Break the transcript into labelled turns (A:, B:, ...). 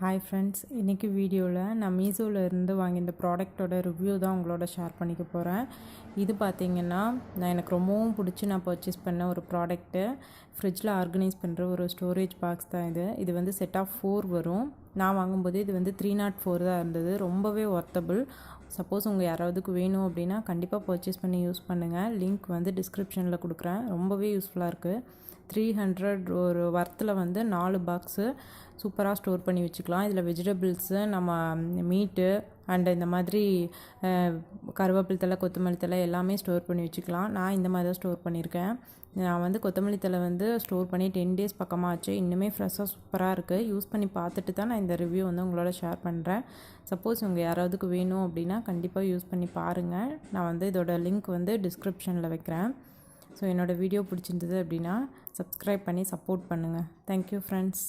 A: Hi friends, இன்றைக்கி வீடியோவில் நான் மீஷோவில் இருந்து வாங்கிய இந்த ப்ராடக்டோட ரிவ்யூ தான் உங்களோட ஷேர் பண்ணிக்க போகிறேன். இது பார்த்திங்கன்னா எனக்கு ரொம்பவும் பிடிச்சி நான் பர்ச்சேஸ் பண்ண ஒரு ப்ராடக்ட்டு. ஃப்ரிட்ஜில் ஆர்கனைஸ் பண்ணுற ஒரு ஸ்டோரேஜ் பாக்ஸ் தான் இது வந்து செட் ஆஃப் 4 வரும். நான் வாங்கும்போது இது வந்து 304 தான் இருந்தது. ரொம்பவே ஒர்த்தபிள். சப்போஸ் உங்கள் யாராவதுக்கு வேணும் அப்படின்னா கண்டிப்பாக பர்ச்சேஸ் பண்ணி யூஸ் பண்ணுங்கள். லிங்க் வந்து டிஸ்கிரிப்ஷனில் கொடுக்குறேன். ரொம்பவே யூஸ்ஃபுல்லாக இருக்குது. 300 ஒரு வர்த்தில் வந்து 4 பாக்ஸு சூப்பராக ஸ்டோர் பண்ணி வச்சுக்கலாம். இதில் வெஜிடபிள்ஸு, நம்ம மீட்டு அண்டு இந்த மாதிரி கருவேப்பிலை தழை, கொத்தமல்லி தழை எல்லாமே ஸ்டோர் பண்ணி வச்சுக்கலாம். நான் இந்த மாதிரி தான் ஸ்டோர் பண்ணியிருக்கேன். நான் வந்து கொத்தமல்லி தழை வந்து ஸ்டோர் பண்ணி 10 டேஸ் பக்கமாக ஆச்சு. இன்னுமே ஃப்ரெஷ்ஷாக சூப்பராக இருக்குது. யூஸ் பண்ணி பார்த்துட்டு தான் நான் இந்த ரிவ்யூ வந்து உங்களோட ஷேர் பண்ணுறேன். சப்போஸ் உங்கள் யாராவதுக்கு வேணும் அப்படின்னா கண்டிப்பாக யூஸ் பண்ணி பாருங்கள். நான் வந்து இதோட லிங்க் வந்து டிஸ்கிரிப்ஷனில் வைக்கிறேன். ஸோ என்னோடய வீடியோ பிடிச்சிருந்தது அப்படின்னா சப்ஸ்கிரைப் பண்ணி சப்போர்ட் பண்ணுங்கள். Thank you friends.